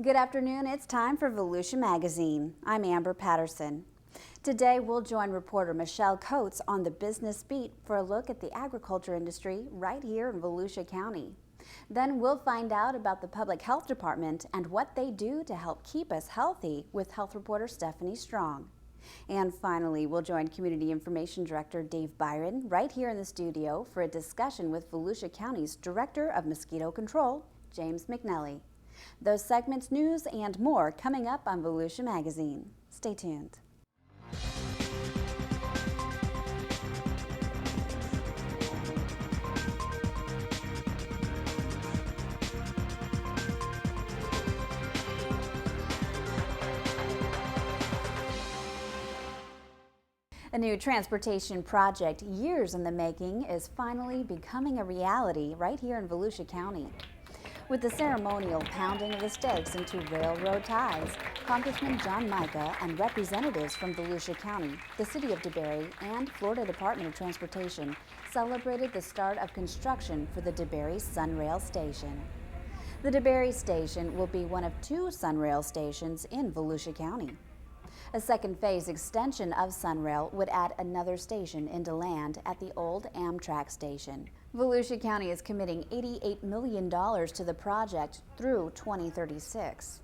Good afternoon, it's time for Volusia Magazine. I'm Amber Patterson. Today we'll join reporter Michelle Coates on the business beat for a look at the agriculture industry right here in Volusia County. Then we'll find out about the Public Health Department and what they do to help keep us healthy with health reporter Stephanie Strong. And finally, we'll join Community Information Director Dave Byron right here in the studio for a discussion with Volusia County's Director of Mosquito Control, James McNelly. Those segments, news, and more coming up on Volusia Magazine. Stay tuned. A new transportation project, years in the making, is finally becoming a reality right here in Volusia County. With the ceremonial pounding of the stakes into railroad ties, Congressman John Mica and representatives from Volusia County, the City of DeBary, and Florida Department of Transportation celebrated the start of construction for the DeBary Sunrail Station. The DeBary Station will be one of 2 Sunrail stations in Volusia County. A second phase extension of Sunrail would add another station into land at the old Amtrak station. Volusia County is committing $88 million to the project through 2036.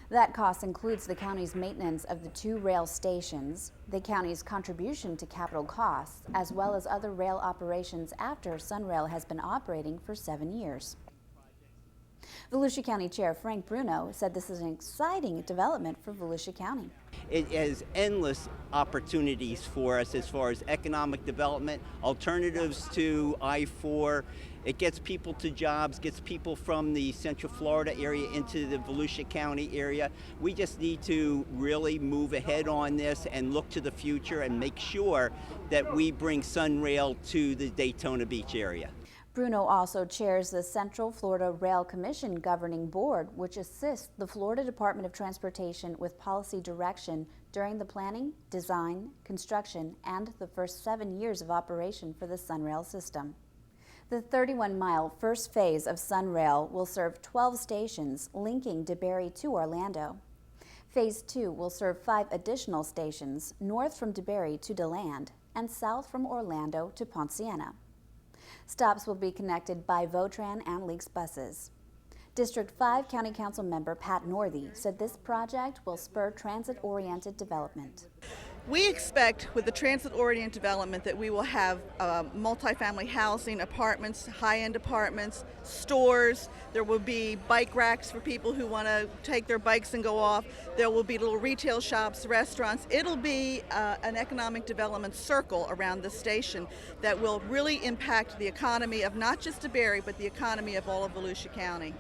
That cost includes the county's maintenance of the 2 rail stations, the county's contribution to capital costs, as well as other rail operations after Sunrail has been operating for 7 years. Volusia County Chair Frank Bruno said this is an exciting development for Volusia County. It has endless opportunities for us as far as economic development, alternatives to I-4. It gets people to jobs, gets people from the Central Florida area into the Volusia County area. We just need to really move ahead on this and look to the future and make sure that we bring Sunrail to the Daytona Beach area. Bruno also chairs the Central Florida Rail Commission Governing Board, which assists the Florida Department of Transportation with policy direction during the planning, design, construction, and the first 7 years of operation for the Sunrail system. The 31-mile first phase of Sunrail will serve 12 stations linking DeBary to Orlando. Phase 2 will serve 5 additional stations north from DeBary to DeLand and south from Orlando to Ponciana. Stops will be connected by Votran and Leaks buses. District 5 County Council member Pat Northey said this project will spur transit-oriented development. We expect with the transit-oriented development that we will have multifamily housing, apartments, high-end apartments, stores. There will be bike racks for people who want to take their bikes and go off. There will be little retail shops, restaurants. It'll be an economic development circle around the station that will really impact the economy of not just DeBary, but the economy of all of Volusia County.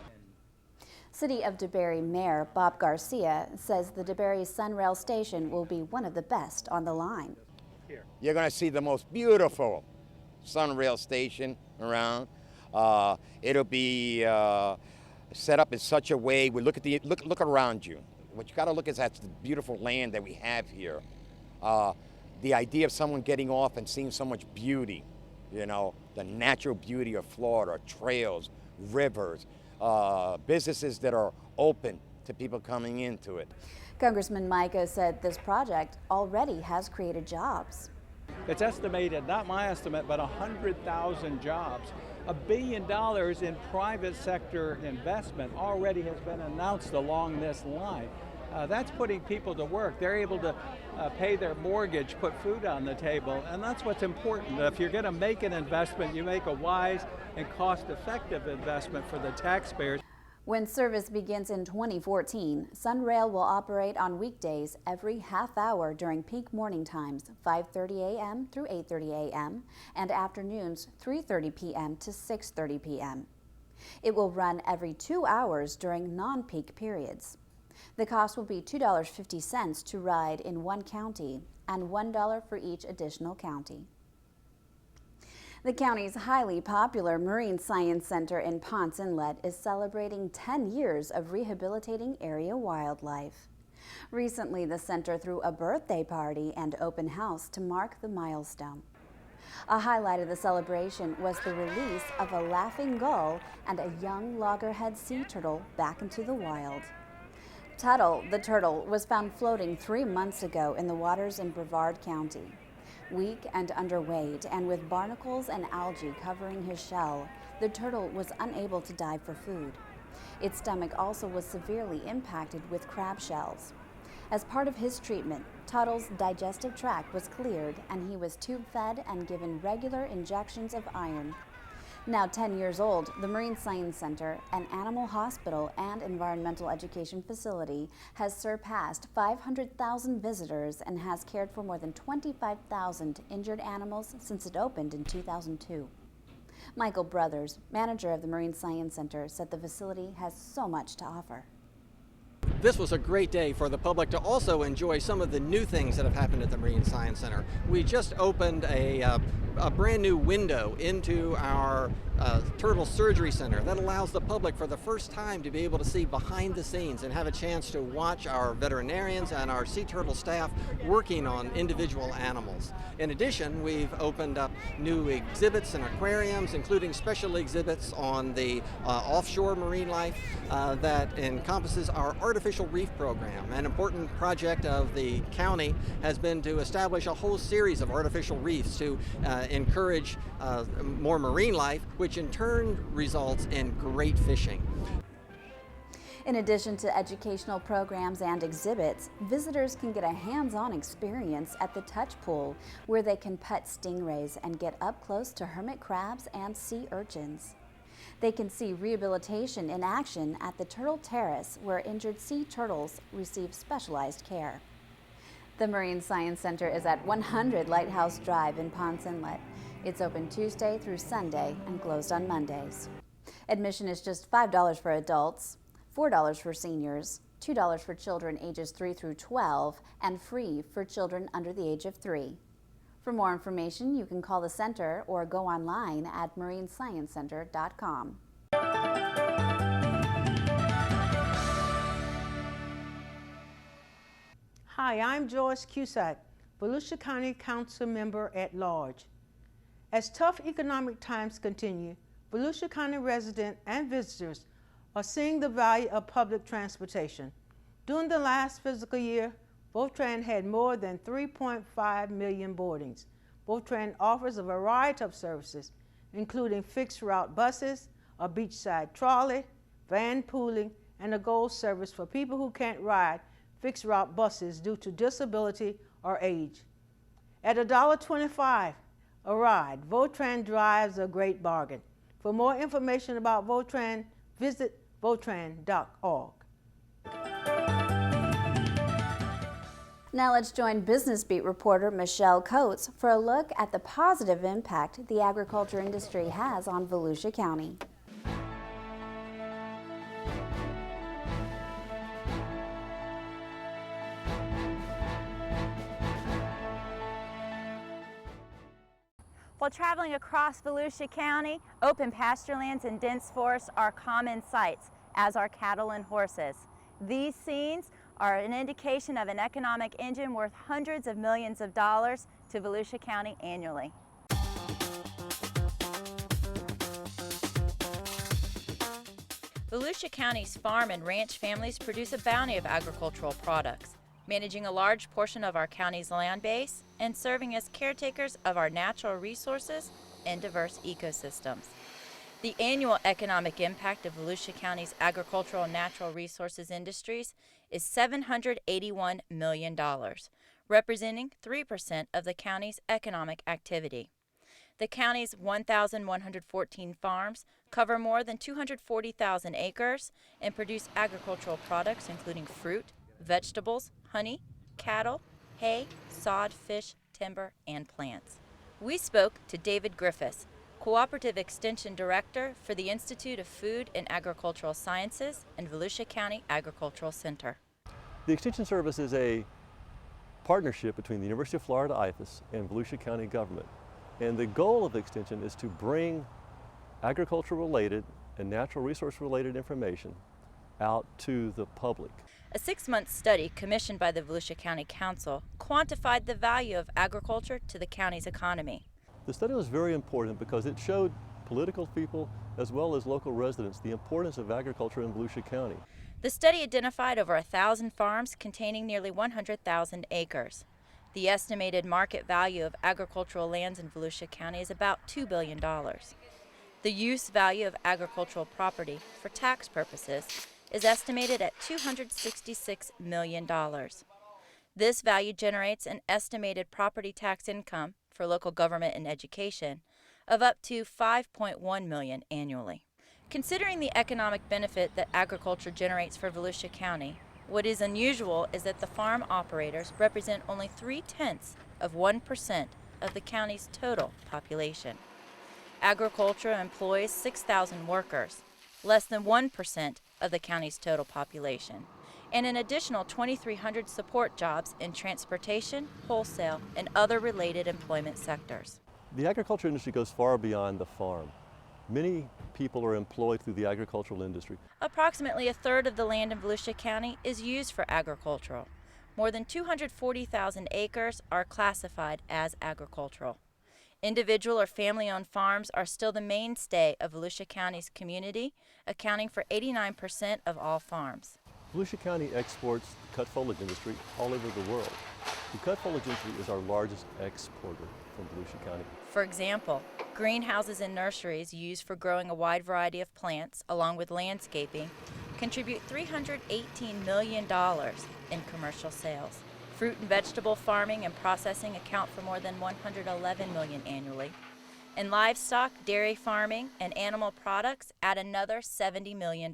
City of DeBary Mayor Bob Garcia says the DeBary Sunrail Station will be one of the best on the line. You're going to see the most beautiful Sunrail station around. It'll be set up in such a way. We look around you. What you got to look at is the beautiful land that we have here. The idea of someone getting off and seeing so much beauty, you know, the natural beauty of Florida, trails, rivers. Businesses that are open to people coming into it. Congressman Mica said this project already has created jobs. It's estimated, not my estimate, but 100,000 jobs. $1 billion in private sector investment already has been announced along this line. That's putting people to work. They're able to pay their mortgage, put food on the table, and that's what's important. If you're going to make an investment, you make a wise and cost-effective investment for the taxpayers. When service begins in 2014, Sunrail will operate on weekdays every half hour during peak morning times, 5:30 a.m. through 8:30 a.m., and afternoons 3:30 p.m. to 6:30 p.m. It will run every 2 hours during non-peak periods. The cost will be $2.50 to ride in one county and $1 for each additional county. The county's highly popular Marine Science Center in Ponce Inlet is celebrating 10 years of rehabilitating area wildlife. Recently, the center threw a birthday party and open house to mark the milestone. A highlight of the celebration was the release of a laughing gull and a young loggerhead sea turtle back into the wild. Tuttle, the turtle, was found floating 3 months ago in the waters in Brevard County. Weak and underweight, and with barnacles and algae covering his shell, the turtle was unable to dive for food. Its stomach also was severely impacted with crab shells. As part of his treatment, Tuttle's digestive tract was cleared and he was tube-fed and given regular injections of iron. Now 10 years old, the Marine Science Center, an animal hospital and environmental education facility, has surpassed 500,000 visitors and has cared for more than 25,000 injured animals since it opened in 2002. Michael Brothers, manager of the Marine Science Center, said the facility has so much to offer. This was a great day for the public to also enjoy some of the new things that have happened at the Marine Science Center. We just opened a brand new window into our turtle surgery center that allows the public for the first time to be able to see behind the scenes and have a chance to watch our veterinarians and our sea turtle staff working on individual animals. In addition, we've opened up new exhibits and aquariums, including special exhibits on the offshore marine life that encompasses our artificial reef program. An important project of the county has been to establish a whole series of artificial reefs to encourage more marine life, which in turn results in great fishing. In addition to educational programs and exhibits, visitors can get a hands-on experience at the touch pool, where they can pet stingrays and get up close to hermit crabs and sea urchins. They can see rehabilitation in action at the Turtle Terrace, where injured sea turtles receive specialized care. The Marine Science Center is at 100 Lighthouse Drive in Ponce Inlet. It's open Tuesday through Sunday and closed on Mondays. Admission is just $5 for adults, $4 for seniors, $2 for children ages 3 through 12, and free for children under the age of 3. For more information, you can call the center or go online at marinesciencecenter.com. Hi, I'm Joyce Cusack, Volusia County Council member at large. As tough economic times continue, Volusia County residents and visitors are seeing the value of public transportation. During the last fiscal year, VoTran had more than 3.5 million boardings. VoTran offers a variety of services, including fixed route buses, a beachside trolley, van pooling, and a gold service for people who can't ride fixed route buses due to disability or age. At $1.25 a ride, VoTran drives a great bargain. For more information about VoTran, visit votran.org. Now let's join Business Beat reporter Michelle Coates for a look at the positive impact the agriculture industry has on Volusia County. While traveling across Volusia County, open pasturelands and dense forests are common sights, as are cattle and horses. These scenes are an indication of an economic engine worth hundreds of millions of dollars to Volusia County annually. Volusia County's farm and ranch families produce a bounty of agricultural products, managing a large portion of our county's land base and serving as caretakers of our natural resources and diverse ecosystems. The annual economic impact of Volusia County's agricultural and natural resources industries is $781 million, representing 3% of the county's economic activity. The county's 1,114 farms cover more than 240,000 acres and produce agricultural products including fruit, vegetables, honey, cattle, hay, sod, fish, timber, and plants. We spoke to David Griffiths, Cooperative Extension Director for the Institute of Food and Agricultural Sciences and Volusia County Agricultural Center. The Extension Service is a partnership between the University of Florida IFAS and Volusia County government. And the goal of Extension is to bring agriculture-related and natural resource-related information out to the public. A 6-month study commissioned by the Volusia County Council quantified the value of agriculture to the county's economy. The study was very important because it showed political people as well as local residents the importance of agriculture in Volusia County. The study identified over 1,000 farms containing nearly 100,000 acres. The estimated market value of agricultural lands in Volusia County is about $2 billion. The use value of agricultural property for tax purposes is estimated at $266 million. This value generates an estimated property tax income for local government and education of up to $5.1 million annually. Considering the economic benefit that agriculture generates for Volusia County, what is unusual is that the farm operators represent only 0.3% of the county's total population. Agriculture employs 6,000 workers, less than 1% of the county's total population, and an additional 2,300 support jobs in transportation, wholesale, and other related employment sectors. The agriculture industry goes far beyond the farm. Many people are employed through the agricultural industry. Approximately a third of the land in Volusia County is used for agricultural. More than 240,000 acres are classified as agricultural. Individual or family-owned farms are still the mainstay of Volusia County's community, accounting for 89% of all farms. Volusia County exports the cut foliage industry all over the world. The cut foliage industry is our largest exporter from Volusia County. For example, greenhouses and nurseries used for growing a wide variety of plants, along with landscaping, contribute $318 million in commercial sales. Fruit and vegetable farming and processing account for more than $111 million annually. And livestock, dairy farming, and animal products add another $70 million.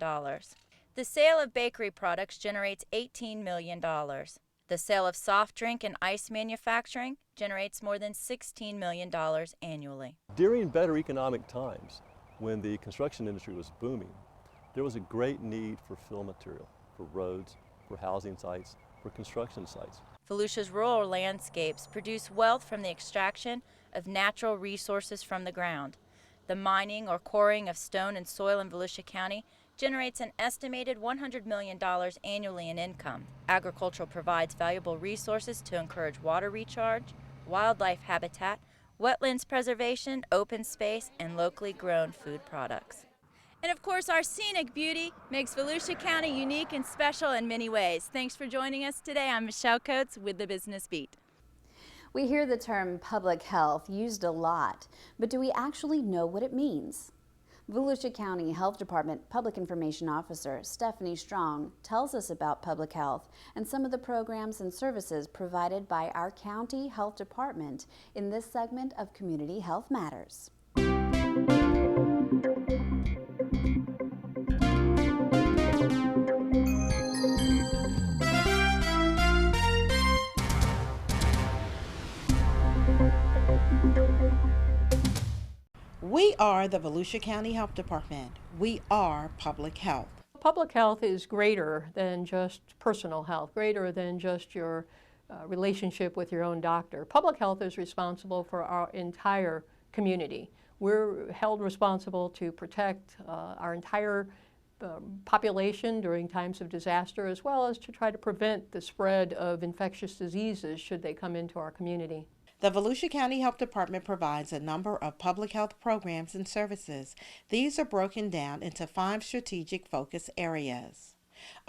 The sale of bakery products generates $18 million. The sale of soft drink and ice manufacturing generates more than $16 million annually. During better economic times, when the construction industry was booming, there was a great need for fill material, for roads, for housing sites, for construction sites. Volusia's rural landscapes produce wealth from the extraction of natural resources from the ground. The mining or quarrying of stone and soil in Volusia County generates an estimated $100 million annually in income. Agriculture provides valuable resources to encourage water recharge, wildlife habitat, wetlands preservation, open space, and locally grown food products. And of course, our scenic beauty makes Volusia County unique and special in many ways. Thanks for joining us today. I'm Michelle Coates with the Business Beat. We hear the term public health used a lot, but do we actually know what it means? Volusia County Health Department Public Information Officer Stephanie Strong tells us about public health and some of the programs and services provided by our county health department in this segment of Community Health Matters. We are the Volusia County Health Department. We are public health. Public health is greater than just personal health, greater than just your relationship with your own doctor. Public health is responsible for our entire community. We're held responsible to protect our entire population during times of disaster, as well as to try to prevent the spread of infectious diseases should they come into our community. The Volusia County Health Department provides a number of public health programs and services. These are broken down into 5 strategic focus areas.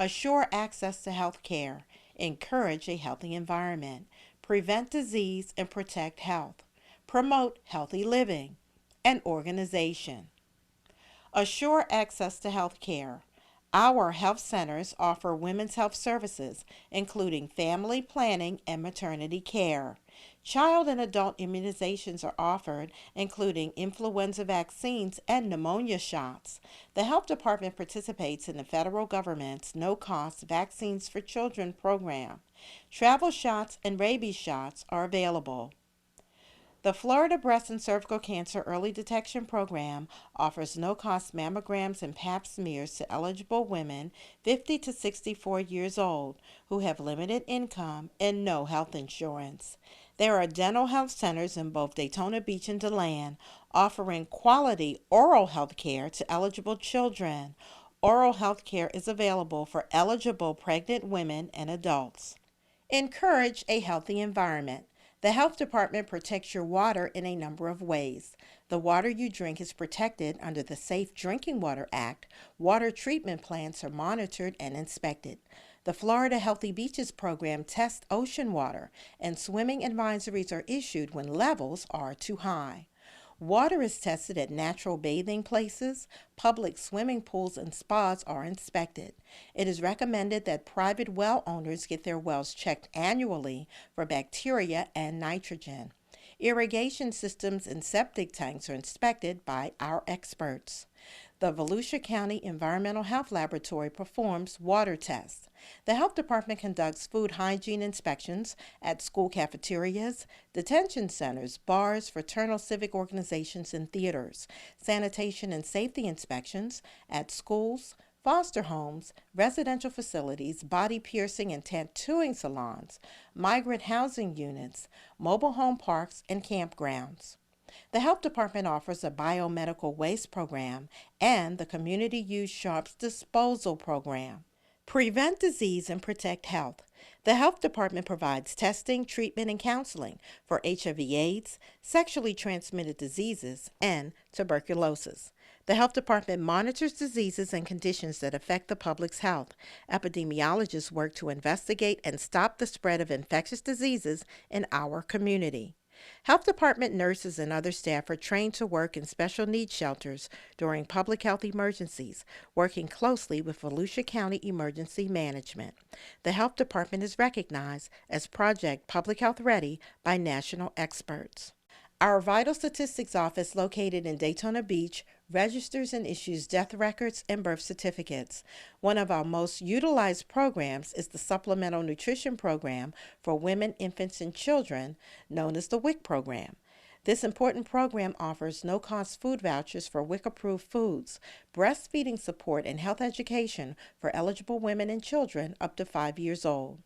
Assure access to health care, encourage a healthy environment, prevent disease and protect health, promote healthy living, and organization. Assure access to health care. Our health centers offer women's health services, including family planning and maternity care. Child and adult immunizations are offered, including influenza vaccines and pneumonia shots. The health department participates in the federal government's no-cost Vaccines for Children program. Travel shots and rabies shots are available. The Florida Breast and Cervical Cancer Early Detection Program offers no-cost mammograms and pap smears to eligible women 50 to 64 years old who have limited income and no health insurance. There are dental health centers in both Daytona Beach and DeLand offering quality oral health care to eligible children. Oral health care is available for eligible pregnant women and adults. Encourage a healthy environment. The Health Department protects your water in a number of ways. The water you drink is protected under the Safe Drinking Water Act. Water treatment plants are monitored and inspected. The Florida Healthy Beaches program tests ocean water, and swimming advisories are issued when levels are too high. Water is tested at natural bathing places. Public swimming pools and spas are inspected. It is recommended that private well owners get their wells checked annually for bacteria and nitrogen. Irrigation systems and septic tanks are inspected by our experts. The Volusia County Environmental Health Laboratory performs water tests. The Health Department conducts food hygiene inspections at school cafeterias, detention centers, bars, fraternal civic organizations, and theaters, sanitation and safety inspections at schools, foster homes, residential facilities, body piercing and tattooing salons, migrant housing units, mobile home parks, and campgrounds. The Health Department offers a biomedical waste program and the Community Use Sharps Disposal Program. Prevent disease and protect health. The Health Department provides testing, treatment, and counseling for HIV/AIDS, sexually transmitted diseases, and tuberculosis. The Health Department monitors diseases and conditions that affect the public's health. Epidemiologists work to investigate and stop the spread of infectious diseases in our community. Health Department nurses and other staff are trained to work in special needs shelters during public health emergencies, working closely with Volusia County Emergency Management. The Health Department is recognized as Project Public Health Ready by national experts. Our Vital Statistics Office, located in Daytona Beach, registers and issues death records and birth certificates. One of our most utilized programs is the Supplemental Nutrition Program for Women, Infants, and Children, known as the WIC program. This important program offers no-cost food vouchers for WIC-approved foods, breastfeeding support, and health education for eligible women and children up to 5 years old.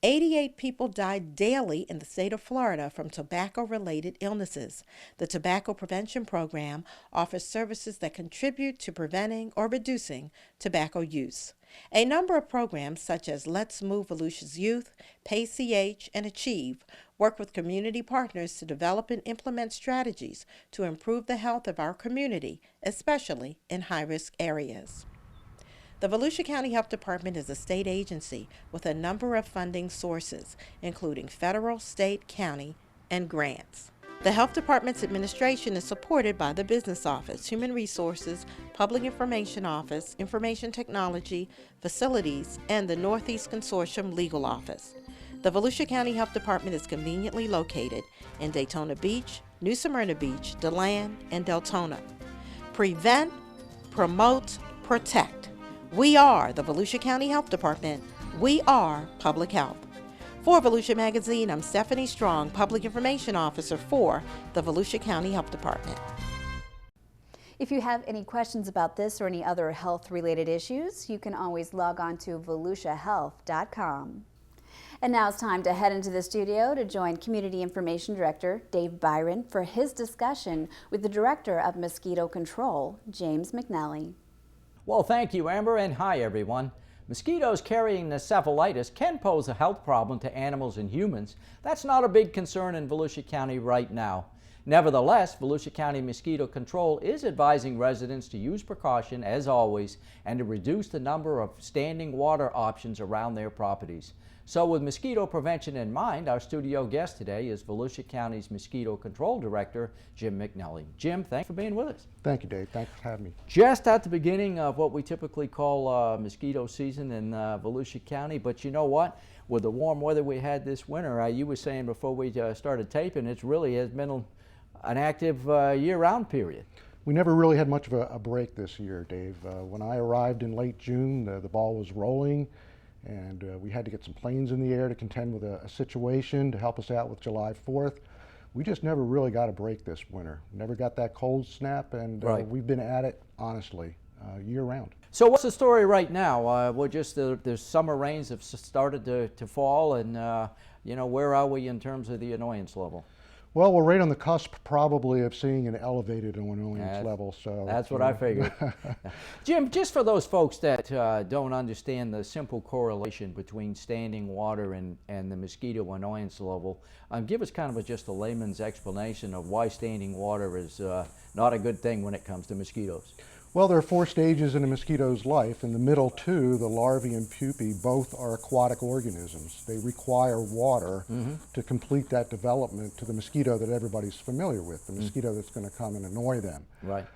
88 people die daily in the state of Florida from tobacco-related illnesses. The Tobacco Prevention Program offers services that contribute to preventing or reducing tobacco use. A number of programs such as Let's Move Volusia's Youth, PayCH, and Achieve work with community partners to develop and implement strategies to improve the health of our community, especially in high-risk areas. The Volusia County Health Department is a state agency with a number of funding sources, including federal, state, county, and grants. The Health Department's administration is supported by the Business Office, Human Resources, Public Information Office, Information Technology, Facilities, and the Northeast Consortium Legal Office. The Volusia County Health Department is conveniently located in Daytona Beach, New Smyrna Beach, DeLand, and Deltona. Prevent, promote, protect. We are the Volusia County Health Department. We are public health. For Volusia Magazine, I'm Stephanie Strong, Public Information Officer for the Volusia County Health Department. If you have any questions about this or any other health-related issues, you can always log on to volusiahealth.com. And now it's time to head into the studio to join Community Information Director Dave Byron for his discussion with the Director of Mosquito Control, James McNelly. Well, thank you, Amber, and hi, everyone. Mosquitoes carrying encephalitis can pose a health problem to animals and humans. That's not a big concern in Volusia County right now. Nevertheless, Volusia County Mosquito Control is advising residents to use precaution, as always, and to reduce the number of standing water options around their properties. So with mosquito prevention in mind, our studio guest today is Volusia County's Mosquito Control Director, Jim McNelly. Jim, thanks for being with us. Thank you, Dave. Thanks for having me. Just at the beginning of what we typically call mosquito season in Volusia County, but you know what? With the warm weather we had this winter, you were saying before we started taping, it really has been an active year-round period. We never really had much of a break this year, Dave. When I arrived in late June, the ball was rolling, and we had to get some planes in the air to contend with a situation to help us out with July 4th. We just never really got a break this winter. Never got that cold snap, and we've been at it, honestly, year-round. So what's the story right now? We're just the summer rains have started to fall, and you know, where are we in terms of the annoyance level? Well, we're right on the cusp probably of seeing an elevated annoyance level. So that's what I figured. Jim, just for those folks that don't understand the simple correlation between standing water and the mosquito annoyance level, give us kind of just a layman's explanation of why standing water is not a good thing when it comes to mosquitoes. Well, there are 4 stages in a mosquito's life. In the middle 2, the larvae and pupae, both are aquatic organisms. They require water to complete that development to the mosquito that everybody's familiar with, the mosquito that's going to come and annoy them. Right.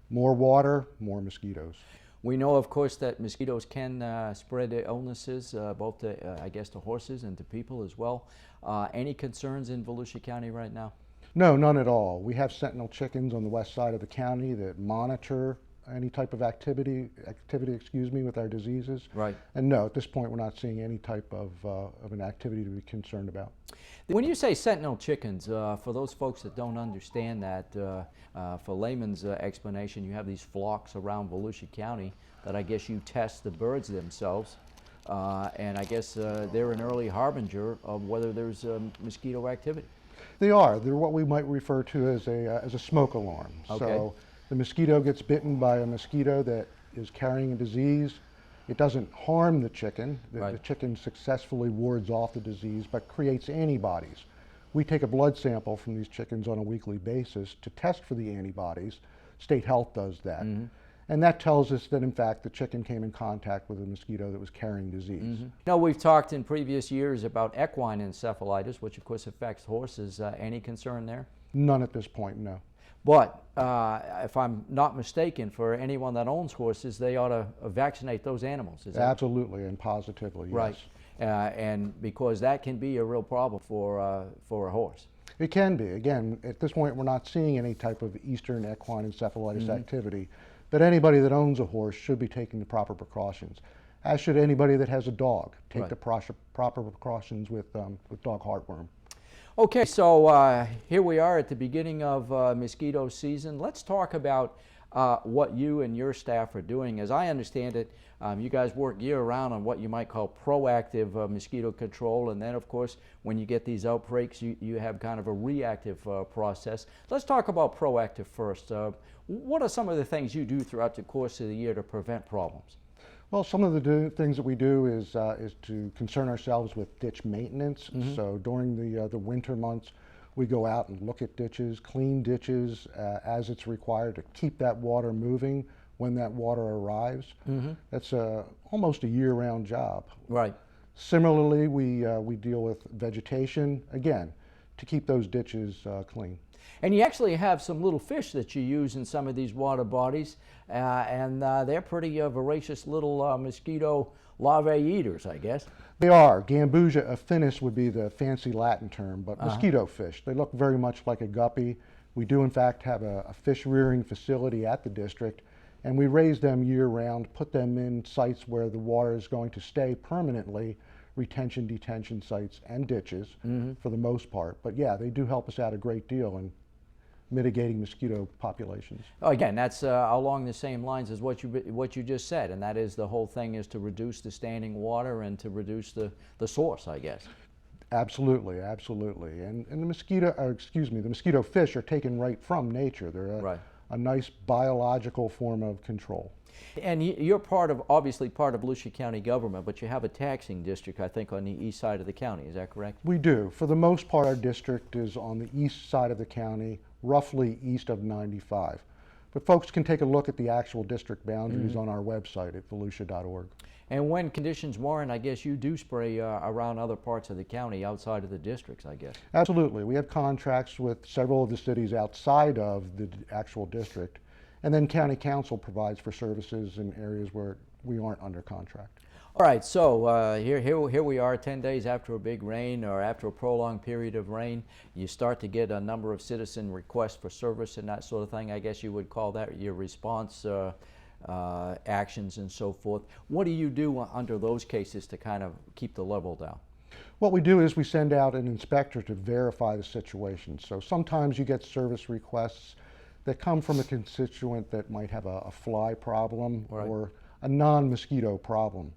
More water, more mosquitoes. We know, of course, that mosquitoes can spread illnesses, both to, I guess, to horses and to people as well. Any concerns in Volusia County right now? No, none at all. We have sentinel chickens on the west side of the county that monitor any type of activity, with our diseases. Right. And no, at this point, we're not seeing any type of an activity to be concerned about. When you say sentinel chickens, for those folks that don't understand that, for layman's explanation, you have these flocks around Volusia County that I guess you test the birds themselves, and I guess they're an early harbinger of whether there's mosquito activity. They are. They're what we might refer to as a smoke alarm. Okay. So the mosquito gets bitten by a mosquito that is carrying a disease. It doesn't harm the chicken. The chicken successfully wards off the disease, but creates antibodies. We take a blood sample from these chickens on a weekly basis to test for the antibodies. State Health does that. And that tells us that, in fact, the chicken came in contact with a mosquito that was carrying disease. Now, we've talked in previous years about equine encephalitis, which of course affects horses. Any concern there? None at this point, no. But if I'm not mistaken, for anyone that owns horses, they ought to vaccinate those animals. Is that Absolutely and positively, yes. right? And because that can be a real problem for a horse. It can be. Again, at this point, we're not seeing any type of eastern equine encephalitis activity, but anybody that owns a horse should be taking the proper precautions, as should anybody that has a dog. Take the proper precautions with dog heartworm. Okay, so here we are at the beginning of mosquito season. Let's talk about what you and your staff are doing. As I understand it, you guys work year-round on what you might call proactive mosquito control, and then, of course, when you get these outbreaks, you have kind of a reactive process. Let's talk about proactive first. What are some of the things you do throughout the course of the year to prevent problems? Well, some of the things that we do is to concern ourselves with ditch maintenance. So during the winter months, we go out and look at ditches, clean ditches as it's required to keep that water moving when that water arrives. That's almost a year-round job. Right. Similarly, we deal with vegetation, again, to keep those ditches clean. And you actually have some little fish that you use in some of these water bodies, and they're pretty voracious little mosquito larvae eaters, I guess. They are. Gambusia affinis would be the fancy Latin term, but mosquito fish. They look very much like a guppy. We do, in fact, have a fish rearing facility at the district, and we raise them year-round, put them in sites where the water is going to stay permanently, retention, detention sites, and ditches for the most part. But yeah, they do help us out a great deal in mitigating mosquito populations. Again, that's along the same lines as what you just said, and that is the whole thing is to reduce the standing water and to reduce the source, I guess. Absolutely, absolutely. And the mosquito fish are taken right from nature. They're a nice biological form of control. And you're obviously part of Volusia County government, but you have a taxing district, I think, on the east side of the county. Is that correct? We do. For the most part, our district is on the east side of the county, roughly east of 95. But folks can take a look at the actual district boundaries on our website at volusia.org. And when conditions warrant, I guess you do spray around other parts of the county outside of the districts, I guess. Absolutely. We have contracts with several of the cities outside of the actual district. And then County Council provides for services in areas where we aren't under contract. All right, so here we are 10 days after a big rain or after a prolonged period of rain. You start to get a number of citizen requests for service and that sort of thing. I guess you would call that your response actions and so forth. What do you do under those cases to kind of keep the level down? What we do is we send out an inspector to verify the situation. So sometimes you get service requests that come from a constituent that might have a fly problem or a non-mosquito problem.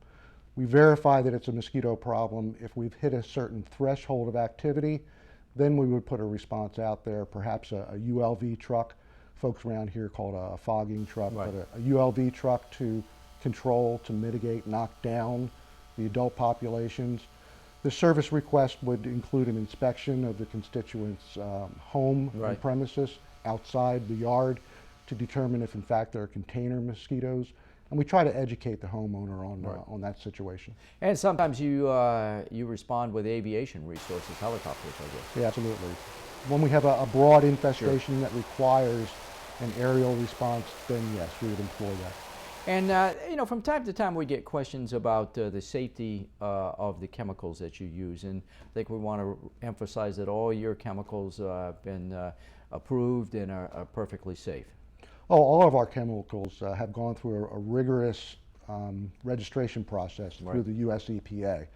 We verify that it's a mosquito problem. If we've hit a certain threshold of activity, Then we would put a response out there, perhaps a ULV truck. Folks around here call it a fogging truck, Right. but a ULV truck to control, to mitigate, knock down the adult populations. The service request would include an inspection of the constituent's home Right. and premises outside the yard to determine if in fact there are container mosquitoes. And we try to educate the homeowner on that situation. And sometimes you respond with aviation resources, helicopters, I guess. Yeah, absolutely. When we have a broad infestation that requires an aerial response, then yes, we would employ that. And you know, from time to time we get questions about the safety of the chemicals that you use, and I think we want to emphasize that all your chemicals have been approved and are perfectly safe. Oh, all of our chemicals have gone through a rigorous registration process through the US EPA.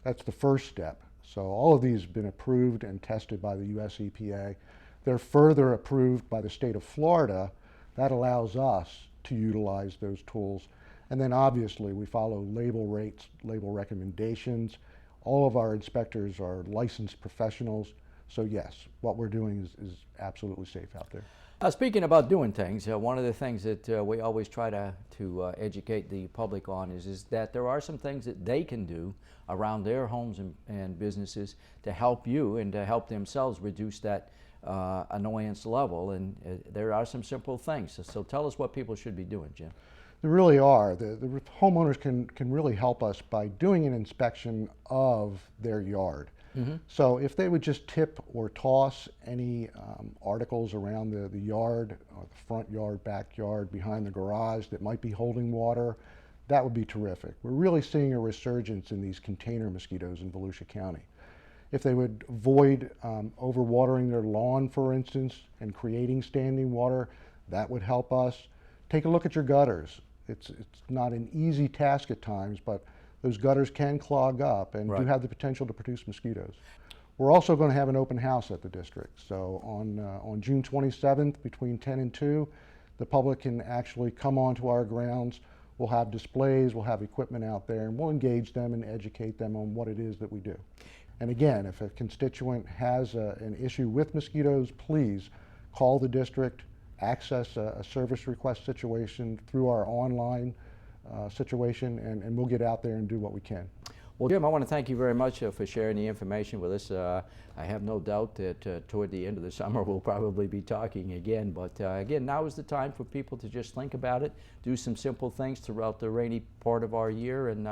That's the first step. So all of these have been approved and tested by the US EPA. They're further approved by the state of Florida. That allows us to utilize those tools. And then obviously we follow label rates, label recommendations. All of our inspectors are licensed professionals. So yes, what we're doing is absolutely safe out there. Speaking about doing things, one of the things that we always try to educate the public on is that there are some things that they can do around their homes and businesses to help you and to help themselves reduce that annoyance level. And there are some simple things. So tell us what people should be doing, Jim. There really are. The homeowners can really help us by doing an inspection of their yard. So if they would just tip or toss any articles around the yard, or the front yard, backyard, behind the garage that might be holding water, that would be terrific. We're really seeing a resurgence in these container mosquitoes in Volusia County. If they would avoid overwatering their lawn, for instance, and creating standing water, that would help us. Take a look at your gutters. It's not an easy task at times, but those gutters can clog up and do have the potential to produce mosquitoes. We're also going to have an open house at the district. So on June 27th between 10 and 2, the public can actually come onto our grounds. We'll have displays, we'll have equipment out there, and we'll engage them and educate them on what it is that we do. And again, if a constituent has an issue with mosquitoes, please call the district, access a service request situation through our online situation, and we'll get out there and do what we can. Well, Jim, I want to thank you very much for sharing the information with us. I have no doubt that toward the end of the summer we'll probably be talking again. But again, now is the time for people to just think about it, do some simple things throughout the rainy part of our year, and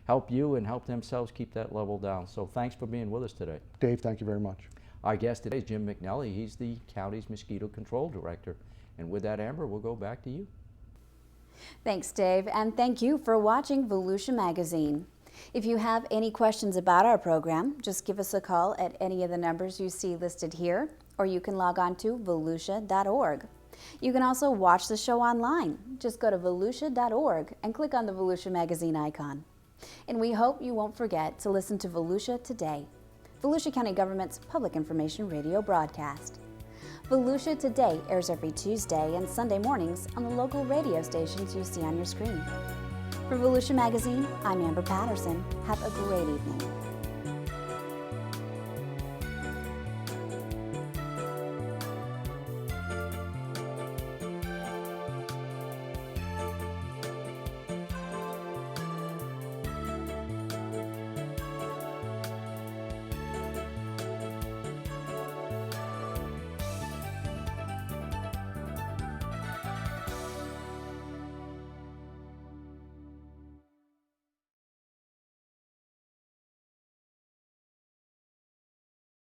help you and help themselves keep that level down. So thanks for being with us today. Dave, thank you very much. Our guest today is Jim McNelly. He's the county's Mosquito Control Director. And with that, Amber, we'll go back to you. Thanks, Dave, and thank you for watching Volusia Magazine. If you have any questions about our program, just give us a call at any of the numbers you see listed here, or you can log on to volusia.org. You can also watch the show online. Just go to volusia.org and click on the Volusia Magazine icon. And we hope you won't forget to listen to Volusia Today, Volusia County Government's public information radio broadcast. Volusia Today airs every Tuesday and Sunday mornings on the local radio stations you see on your screen. For Volusia Magazine, I'm Amber Patterson. Have a great evening.